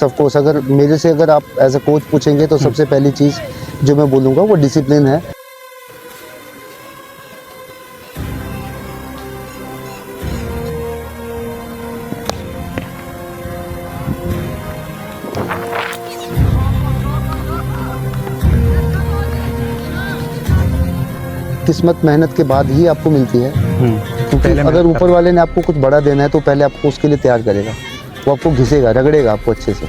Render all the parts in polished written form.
Of course अगर मेरे से अगर आप एज अ कोच पूछेंगे तो सबसे पहली चीज़ जो मैं बोलूँगा वो डिसिप्लिन है। किस्मत मेहनत के बाद ही आपको मिलती है, क्योंकि अगर ऊपर वाले ने आपको कुछ बड़ा देना है तो पहले आपको उसके लिए तैयार करेगा, वो आपको घिसेगा, रगड़ेगा आपको अच्छे से।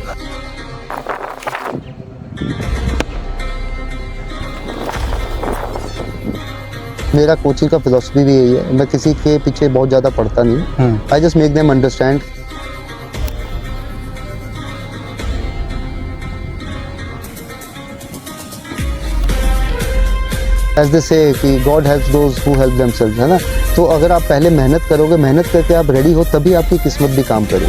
मेरा कोचिंग का फिलॉसफी भी यही है, मैं किसी के पीछे बहुत ज़्यादा पढ़ता नहीं, I just make them understand. As they say कि God helps those who help themselves, है ना। तो अगर आप पहले मेहनत करोगे, मेहनत करके आप रेडी हो, तभी आपकी किस्मत भी काम करेगी।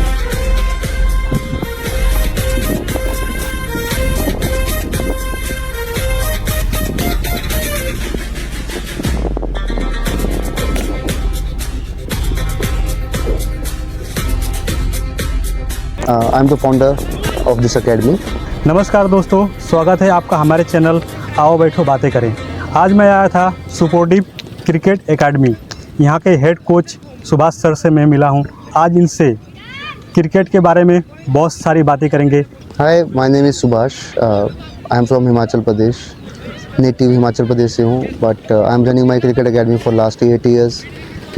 I am the founder of this academy. नमस्कार दोस्तों, स्वागत है आपका हमारे चैनल आओ बैठो बातें करें। आज मैं आया था सुपोर्टिव क्रिकेट एकेडमी, यहाँ के हेड कोच सुभाष सर से मैं मिला हूँ। आज इनसे क्रिकेट के बारे में बहुत सारी बातें करेंगे। Hi, my name is Subhash, I am from Himachal Pradesh, native Himachal Pradesh से हूँ, but I am running my cricket academy for last 8 years.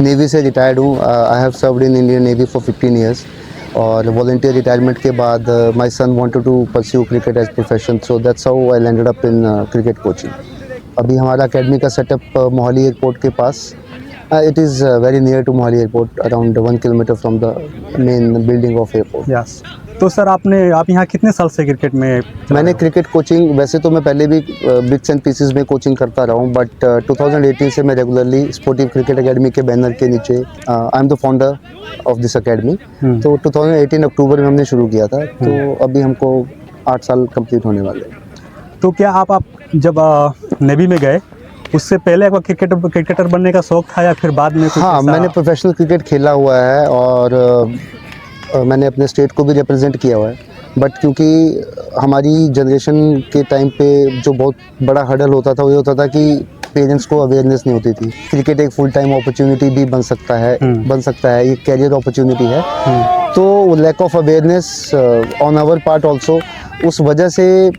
Navy से रिटायर्ड हूँ, I have served in Indian navy for 15 years. और वॉलंटियर रिटायरमेंट के बाद my son wanted to pursue cricket as profession, so that's how I landed up in cricket coaching. अभी हमारा एकेडमी का setup Mohali airport के पास, it is very near to Mohali airport, around 1 kilometre from the main building of airport. Yes, तो sir आप यहाँ कितने साल से क्रिकेट में? मैंने क्रिकेट कोचिंग, वैसे तो मैं पहले भी बिट्स एंड पीसेस में कोचिंग करता रहा हूँ, बट 2018 से मैं रेगुलरली स्पोर्टिव क्रिकेट एकेडमी के बैनर के नीचे I am the founder of this academy. तो 2018 अक्टूबर में हमने शुरू किया था, तो अभी हमको 8 साल कंप्लीट होने वाले हैं। तो क्या आप जब नेवी में गए उससे पहले आपका क्रिकेटर बनने का शौक था या फिर बाद में? हाँ, मैंने प्रोफेशनल क्रिकेट खेला हुआ है और मैंने अपने स्टेट को भी रिप्रेजेंट किया हुआ है, बट क्योंकि हमारी जनरेशन के टाइम पे जो बहुत बड़ा हर्डल होता था वो ये होता था कि पेरेंट्स को अवेयरनेस नहीं होती थी। क्रिकेट एक फुल टाइम अपॉर्चुनिटी भी बन सकता है, ये कैरियर अपॉर्चुनिटी है। तो lack of awareness on our part also, उस वजह से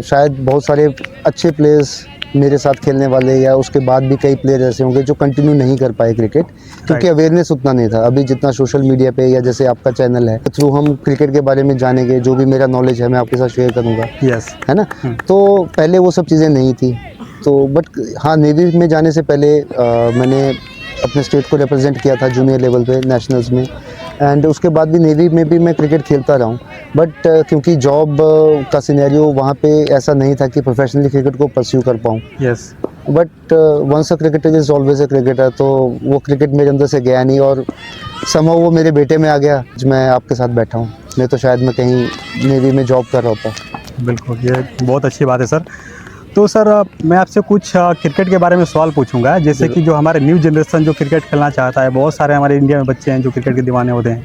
शायद बहुत सारे अच्छे प्लेयर्स मेरे साथ खेलने वाले या उसके बाद भी कई प्लेयर ऐसे होंगे जो कंटिन्यू नहीं कर पाए क्रिकेट, क्योंकि अवेयरनेस उतना नहीं था। अभी जितना सोशल मीडिया पे या जैसे आपका चैनल है, थ्रू हम क्रिकेट के बारे में जानेंगे, जो भी मेरा नॉलेज है मैं आपके साथ शेयर करूँगा। यस, है ना। तो पहले वो सब चीज़ें नहीं थी, तो बट हाँ, नेवी में जाने से पहले मैंने अपने स्टेट को रिप्रेजेंट किया था जूनियर लेवल पे, नेशनल्स में, एंड उसके बाद भी नेवी में भी मैं क्रिकेट खेलता रहा हूँ। बट क्योंकि जॉब का सिनेरियो वहाँ पे ऐसा नहीं था कि प्रोफेशनली क्रिकेट को परस्यू कर पाऊँ। Yes, but once a cricketer is always a cricketer, तो वो क्रिकेट मेरे अंदर से गया नहीं और समहाउ वो मेरे बेटे में आ गया। मैं आपके साथ बैठा हूँ, नहीं तो शायद मैं कहीं नेवी में जॉब कर रहा होता। बिल्कुल, ये बहुत अच्छी बात है सर। तो सर मैं आपसे कुछ क्रिकेट के बारे में सवाल पूछूंगा, जैसे कि जो हमारे न्यू जनरेशन जो क्रिकेट खेलना चाहता है, बहुत सारे हमारे इंडिया में बच्चे हैं जो क्रिकेट के दीवाने होते हैं,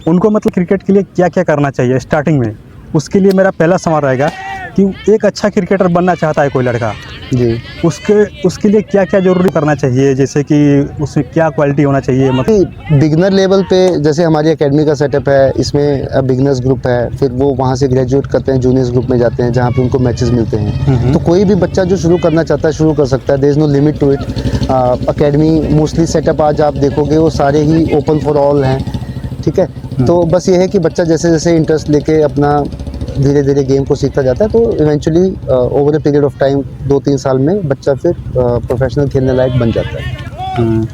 उनको मतलब क्रिकेट के लिए क्या क्या करना चाहिए स्टार्टिंग में? उसके लिए मेरा पहला सवाल रहेगा कि एक अच्छा क्रिकेटर बनना चाहता है कोई लड़का जी, उसके लिए क्या क्या जरूरी करना चाहिए, जैसे कि उसमें क्या क्वालिटी होना चाहिए? मतलब बिगनर लेवल पे जैसे हमारी एकेडमी का सेटअप है, इसमें बिगनर्स ग्रुप है, फिर वो वहाँ से ग्रेजुएट करते हैं, जूनियर्स ग्रुप में जाते हैं जहाँ पे उनको मैचेस मिलते हैं। तो कोई भी बच्चा जो शुरू करना चाहता है शुरू कर सकता है, there is no limit to it. Academy mostly setup आज आप देखोगे वो सारे ही ओपन फॉर ऑल हैं, ठीक है। तो बस ये है कि बच्चा जैसे जैसे इंटरेस्ट लेके अपना धीरे धीरे गेम को सीखता जाता है, तो eventually over a period of time 2-3 साल में बच्चा फिर प्रोफेशनल खेलने लायक बन जाता है।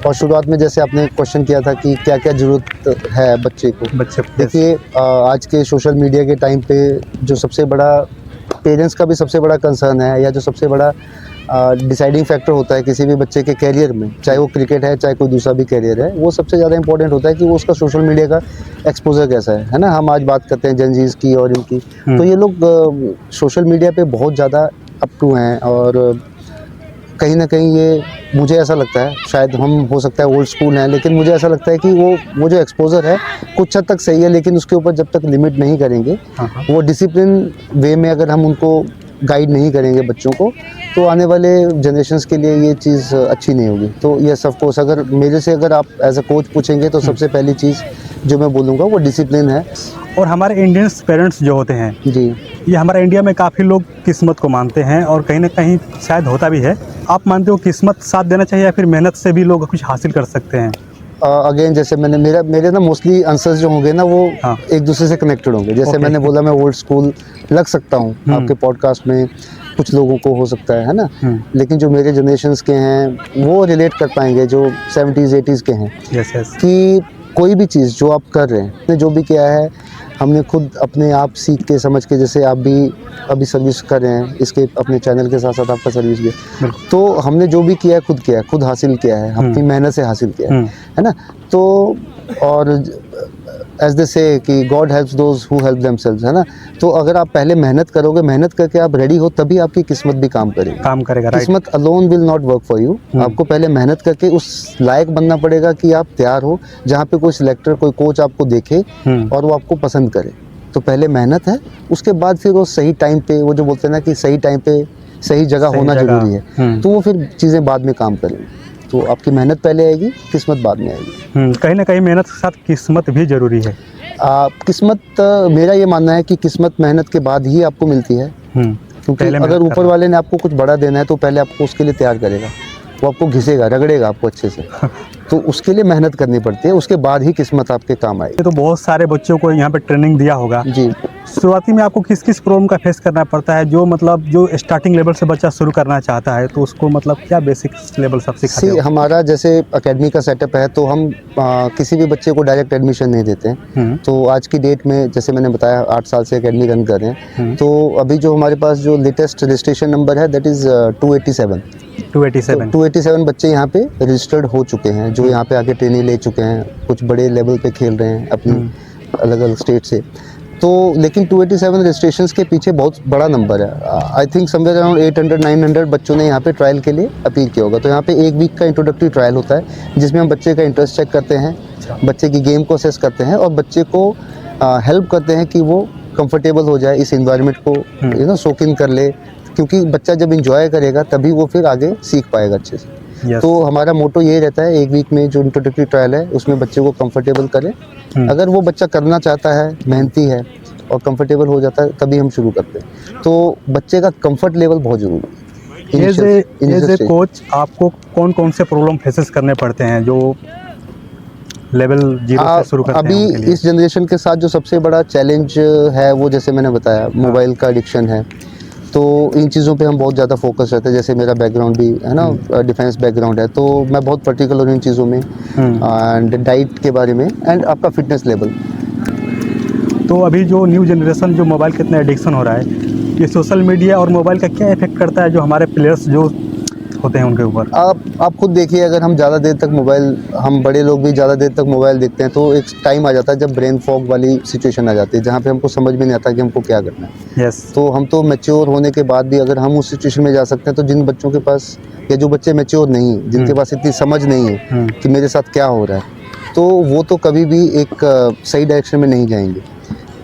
और शुरुआत में जैसे आपने क्वेश्चन किया था कि क्या क्या ज़रूरत है बच्चे को, देखिए आज के सोशल मीडिया के टाइम पे जो सबसे बड़ा पेरेंट्स का भी सबसे बड़ा कंसर्न है, या जो सबसे बड़ा डिसाइडिंग फैक्टर होता है किसी भी बच्चे के कैरियर में, चाहे वो क्रिकेट है चाहे कोई दूसरा भी कैरियर है, वो सबसे ज़्यादा इंपॉर्टेंट होता है कि वो उसका सोशल मीडिया का एक्सपोजर कैसा है ना। हम आज बात करते हैं जेनजीज की और इनकी, तो ये लोग सोशल मीडिया पे बहुत ज़्यादा अप टू हैं और कहीं ना कहीं ये मुझे ऐसा लगता है, शायद हम हो सकता है ओल्ड स्कूल हैं, लेकिन मुझे ऐसा लगता है कि वो जो एक्सपोजर है कुछ हद तक सही है, लेकिन उसके ऊपर जब तक लिमिट नहीं करेंगे, वो डिसिप्लिन वे में अगर हम उनको गाइड नहीं करेंगे बच्चों को, तो आने वाले जनरेशंस के लिए ये चीज़ अच्छी नहीं होगी। तो ये ऑफ कोर्स अगर मेरे से अगर आप एज अ कोच पूछेंगे तो सबसे पहली चीज़ जो मैं बोलूँगा वो डिसिप्लिन है। और हमारे इंडियंस पेरेंट्स जो होते हैं, जी, ये हमारे इंडिया में काफ़ी लोग किस्मत को मानते हैं और कहीं ना कहीं शायद होता भी है। आप मानते हो किस्मत साथ देना चाहिए या फिर मेहनत से भी लोग कुछ हासिल कर सकते हैं? अगेन जैसे मेरे ना मोस्टली आंसर्स जो होंगे ना वो हाँ। एक दूसरे से कनेक्टेड होंगे। जैसे Okay. मैंने बोला मैं ओल्ड स्कूल लग सकता हूँ आपके पॉडकास्ट में, कुछ लोगों को हो सकता है ना, लेकिन जो मेरे जनरेशन्स के हैं वो रिलेट कर पाएंगे जो 70s 80s के हैं। Yes yes. कि कोई भी चीज़ जो आप कर रहे हैं, आपने जो भी किया है हमने खुद अपने आप सीख के समझ के, जैसे आप भी अभी सर्विस कर रहे हैं इसके अपने चैनल के साथ साथ आपका सर्विस भी है, तो हमने जो भी किया है खुद हासिल किया है, अपनी मेहनत से हासिल किया है ना। तो और एज दे से कि God helps those who help themselves, है ना। तो अगर आप पहले मेहनत करोगे, मेहनत करके आप रेडी हो, तभी आपकी किस्मत भी काम करेगा। राइट। किस्मत alone will not work for you. आपको पहले मेहनत करके उस लायक बनना पड़ेगा कि आप तैयार हो जहाँ पे कोई सिलेक्टर कोई कोच आपको देखे और वो आपको पसंद करे। तो पहले मेहनत है, उसके बाद फिर वो सही टाइम पे, वो जो बोलते हैं ना कि सही टाइम पे सही जगह होना जरूरी है, तो वो फिर चीज़ें बाद में काम करेंगी। तो आपकी मेहनत पहले आएगी, किस्मत बाद में आएगी। कहीं ना कहीं मेहनत के साथ किस्मत भी ज़रूरी है। किस्मत मेरा ये मानना है कि किस्मत मेहनत के बाद ही आपको मिलती है, क्योंकि अगर ऊपर वाले ने आपको कुछ बड़ा देना है तो पहले आपको उसके लिए तैयार करेगा, वो आपको घिसेगा, रगड़ेगा आपको अच्छे से, तो उसके लिए मेहनत करनी पड़ती है, उसके बाद ही किस्मत आपके काम आएगी। तो बहुत सारे बच्चों को यहाँ पे ट्रेनिंग दिया होगा जी। शुरुआती में आपको किस किस प्रॉब्लम का फेस करना पड़ता है? जो स्टार्टिंग लेवल से बच्चा शुरू करना चाहता है तो उसको मतलब क्या बेसिक लेवल सब सिखाते हो? हमारा जैसे एकेडमी का सेटअप है, तो हम किसी भी बच्चे को डायरेक्ट एडमिशन नहीं देते हैं। तो आज की डेट में जैसे मैंने बताया 8 साल से एकेडमी रन कर रहे हैं, तो अभी जो हमारे पास जो लेटेस्ट रजिस्ट्रेशन नंबर है दैट इज़ 287 बच्चे यहाँ पे रजिस्टर्ड हो चुके हैं, जो यहाँ पे आके ट्रेनिंग ले चुके हैं, कुछ बड़े लेवल पे खेल रहे हैं अपनी अलग अलग स्टेट से। तो लेकिन 287 रजिस्ट्रेशंस के पीछे बहुत बड़ा नंबर है। आई थिंक समवेयर अराउंड 800-900 बच्चों ने यहाँ पे ट्रायल के लिए अपील किया होगा। तो यहाँ पे 1 वीक का इंट्रोडक्टरी ट्रायल होता है, जिसमें हम बच्चे का इंटरेस्ट चेक करते हैं, बच्चे की गेम को असेस करते हैं और बच्चे को हेल्प करते हैं कि वो कंफर्टेबल हो जाए इस इन्वायरमेंट को, सोक इन कर ले, क्योंकि बच्चा जब इंजॉय करेगा तभी वो फिर आगे सीख पाएगा अच्छे से। Yes. तो हमारा मोटो यही रहता है, 1 वीक में जो इंट्रोडक्टरी ट्रायल है उसमें बच्चे को कंफर्टेबल करें। अगर वो बच्चा करना चाहता है, मेहनती है और कंफर्टेबल हो जाता है, तभी हम शुरू करते हैं। तो बच्चे का कंफर्ट लेवल बहुत जरूरी है। एज ए कोच आपको कौन कौन से प्रॉब्लम फेसेस करने पड़ते हैं जो लेवल 0 से शुरू करते अभी हैं उनके लिए? इस जनरेशन के साथ जो सबसे बड़ा चैलेंज है वो जैसे मैंने बताया मोबाइल का एडिक्शन है। तो इन चीज़ों पे हम बहुत ज़्यादा फोकस रहते हैं। जैसे मेरा बैकग्राउंड भी है ना, डिफेंस बैकग्राउंड है, तो मैं बहुत पर्टिकुलर हूँ इन चीज़ों में, एंड डाइट के बारे में एंड आपका फिटनेस लेवल। तो अभी जो न्यू जनरेशन जो मोबाइल कितना एडिक्शन हो रहा है, ये सोशल मीडिया और मोबाइल का क्या इफेक्ट करता है जो हमारे प्लेयर्स जो होते हैं उनके ऊपर? आप खुद देखिए, अगर हम ज़्यादा देर तक मोबाइल, हम बड़े लोग भी ज़्यादा देर तक मोबाइल देखते हैं, तो एक टाइम आ जाता है जब ब्रेन फॉग वाली सिचुएशन आ जाती है, जहाँ पे हमको समझ में नहीं आता कि हमको क्या करना है। यस। तो हम तो मैच्योर होने के बाद भी अगर हम उस सिचुएशन में जा सकते हैं, तो जिन बच्चों के पास, या जो बच्चे मैच्योर नहीं, जिनके पास इतनी समझ नहीं है कि मेरे साथ क्या हो रहा है, तो वो तो कभी भी एक सही डायरेक्शन में नहीं जाएंगे।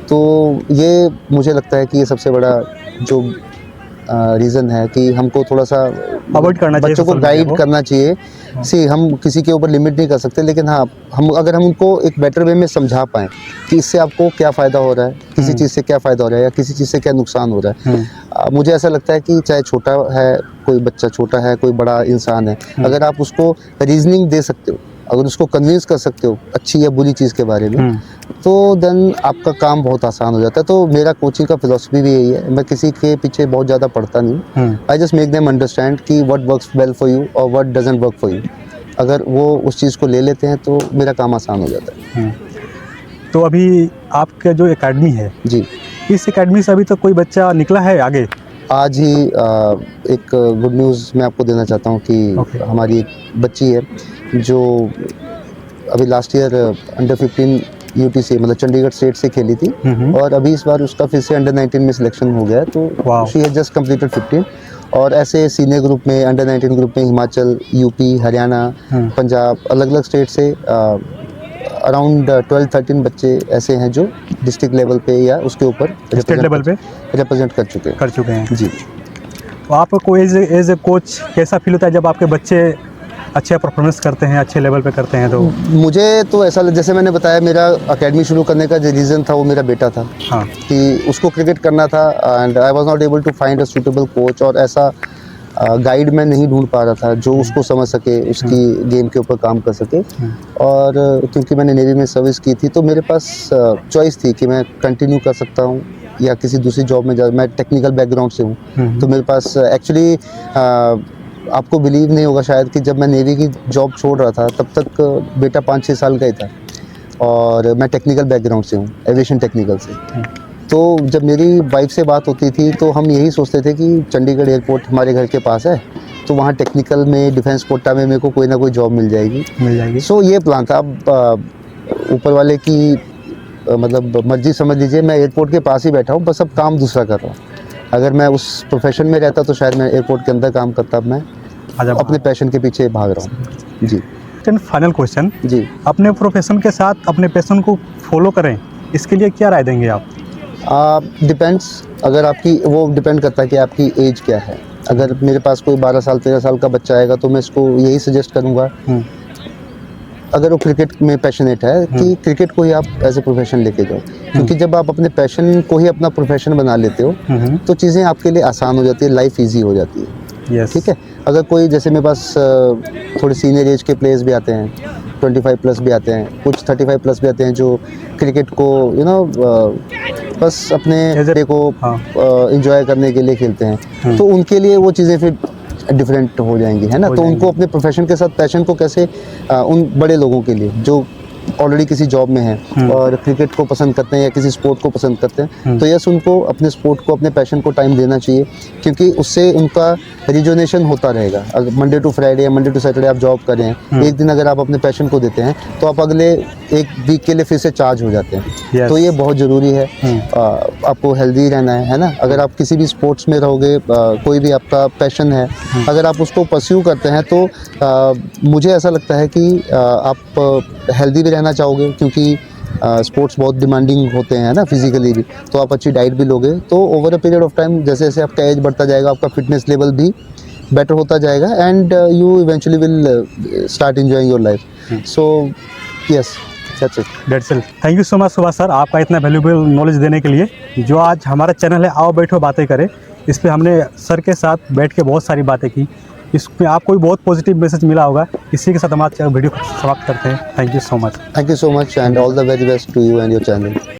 तो ये मुझे लगता है कि ये सबसे बड़ा जो रीज़न है कि हमको थोड़ा सा अवॉइड करना चाहिए, बच्चों को गाइड करना चाहिए। हम किसी के ऊपर लिमिट नहीं कर सकते, लेकिन हाँ, अगर हम उनको एक बेटर वे में समझा पाएँ कि इससे आपको क्या फ़ायदा हो रहा है, किसी चीज़ से क्या फ़ायदा हो रहा है या किसी चीज़ से क्या नुकसान हो रहा है। मुझे ऐसा लगता है कि चाहे छोटा है, कोई बच्चा छोटा है, कोई बड़ा इंसान है, अगर आप उसको रीजनिंग दे सकते हो, अगर उसको कन्विंस कर सकते हो अच्छी या बुरी चीज़ के बारे में, तो देन आपका काम बहुत आसान हो जाता है। तो मेरा कोचिंग का फिलॉसफी भी यही है, मैं किसी के पीछे बहुत ज़्यादा पढ़ता नहीं, I just make them understand कि what works well for you और what doesn't work for you. अगर वो उस चीज़ को ले लेते हैं तो मेरा काम आसान हो जाता है। तो अभी आपका जो एकेडमी है जी, इस एकेडमी से अभी तक कोई बच्चा निकला है आगे? आज ही एक गुड न्यूज़ मैं आपको देना चाहता हूँ कि हमारी एक बच्ची है जो अभी लास्ट ईयर अंडर 15 UTC मतलब चंडीगढ़ स्टेट से खेली थी, और अभी इस बार उसका फिर से अंडर 19 में सिलेक्शन हो गया है। तो शी हैज जस्ट कंप्लीटेड 15 और ऐसे सीनियर ग्रुप में, अंडर 19 ग्रुप में हिमाचल, यूपी, हरियाणा, पंजाब, अलग अलग स्टेट से अराउंड 12-13 बच्चे ऐसे हैं जो डिस्ट्रिक्ट लेवल पे या उसके ऊपर स्टेट लेवल पे रिप्रेजेंट कर चुके हैं जी। जी। तो आपको एज ए कोच कैसा फील होता है जब आपके बच्चे अच्छे परफॉर्मेंस करते हैं, अच्छे लेवल पे करते हैं? तो मुझे तो ऐसा जैसे मैंने बताया, मेरा एकेडमी शुरू करने का जो रीज़न था वो मेरा बेटा था। हाँ, कि उसको क्रिकेट करना था and I was not able to find a suitable coach, और ऐसा गाइड मैं नहीं ढूंढ पा रहा था जो उसको समझ सके, उसकी गेम के ऊपर काम कर सके। और क्योंकि मैंने नेवी में सर्विस की थी तो मेरे पास चॉइस थी कि मैं कंटिन्यू कर सकता हूँ या किसी दूसरी जॉब में जा। मैं टेक्निकल बैकग्राउंड से हूँ तो मेरे पास एक्चुअली आपको बिलीव नहीं होगा शायद कि जब मैं नेवी की जॉब छोड़ रहा था तब तक बेटा 5-6 साल का ही था, और मैं टेक्निकल बैकग्राउंड से हूँ, एविएशन टेक्निकल से। तो जब मेरी वाइफ से बात होती थी तो हम यही सोचते थे कि चंडीगढ़ एयरपोर्ट हमारे घर के पास है, तो वहाँ टेक्निकल में, डिफेंस कोटा में मेरे को कोई ना कोई जॉब मिल जाएगी। सो ये प्लान था। अब ऊपर वाले की मतलब मर्जी समझ लीजिए, मैं एयरपोर्ट के पास ही बैठा हूँ, बस अब काम दूसरा कर रहा हूँ। अगर मैं उस प्रोफेशन में रहता तो शायद मैं एयरपोर्ट के अंदर काम करता। अब मैं अपने पैशन के पीछे भाग रहा हूँ जी। फाइनल क्वेश्चन जी, अपने प्रोफेशन के साथ अपने पैशन को फॉलो करें, इसके लिए क्या राय देंगे आप? डिपेंड्स, अगर आपकी, वो डिपेंड करता है कि आपकी एज क्या है। अगर मेरे पास कोई 12 साल 13 साल का बच्चा आएगा तो मैं इसको यही सजेस्ट करूँगा, अगर वो क्रिकेट में पैशनेट है, कि क्रिकेट को ही आप एज ए प्रोफेशन लेके जाओ। क्योंकि जब आप अपने पैशन को ही अपना प्रोफेशन बना लेते हो तो चीज़ें आपके लिए आसान हो जाती है, लाइफ ईजी हो जाती है। ठीक है। अगर कोई, जैसे मेरे पास थोड़े सीनियर एज के प्लेयर्स भी आते हैं, 25 प्लस भी आते हैं, कुछ 35 प्लस भी आते हैं जो क्रिकेट को बस अपने डे को एंजॉय करने के लिए खेलते हैं, तो उनके लिए वो चीज़ें फिर डिफरेंट हो जाएंगी, है ना। तो उनको अपने प्रोफेशन के साथ पैशन को कैसे, उन बड़े लोगों के लिए जो ऑलरेडी किसी जॉब में हैं और क्रिकेट को पसंद करते हैं या किसी स्पोर्ट को पसंद करते हैं, तो यस, उनको अपने स्पोर्ट को, अपने पैशन को टाइम देना चाहिए, क्योंकि उससे उनका रिजुनेशन होता रहेगा। अगर मंडे टू फ्राइडे या मंडे टू सैटरडे आप जॉब कर रहे हैं, एक दिन अगर आप अपने पैशन को देते हैं तो आप अगले एक वीक के लिए फिर से चार्ज हो जाते हैं। तो ये बहुत ज़रूरी है। आपको हेल्दी रहना है ना। अगर आप किसी भी स्पोर्ट्स में रहोगे, कोई भी आपका पैशन है, अगर आप उसको परस्यू करते हैं तो मुझे ऐसा लगता है कि आप हेल्दी भी रहना चाहोगे, क्योंकि स्पोर्ट्स बहुत डिमांडिंग होते हैं ना, फिजिकली भी। तो आप अच्छी डाइट भी लोगे तो over a period of time, जैसे जैसे आपका एज बढ़ता जाएगा, आपका फिटनेस लेवल भी बेटर होता जाएगा, and you eventually will start enjoying your life. So yes, that's it. Thank you so much Subhash sir, आपका इतना वैल्यूएबल नॉलेज देने के लिए। जो आज हमारा चैनल है आओ बैठो बातें करें, इस पर हमने सर के साथ बैठ के बहुत सारी बातें की, इसमें आपको भी बहुत पॉजिटिव मैसेज मिला होगा। इसी के साथ हमारा वीडियो समाप्त करते हैं। Thank you so much. Thank you so much and all the very best to you and your channel.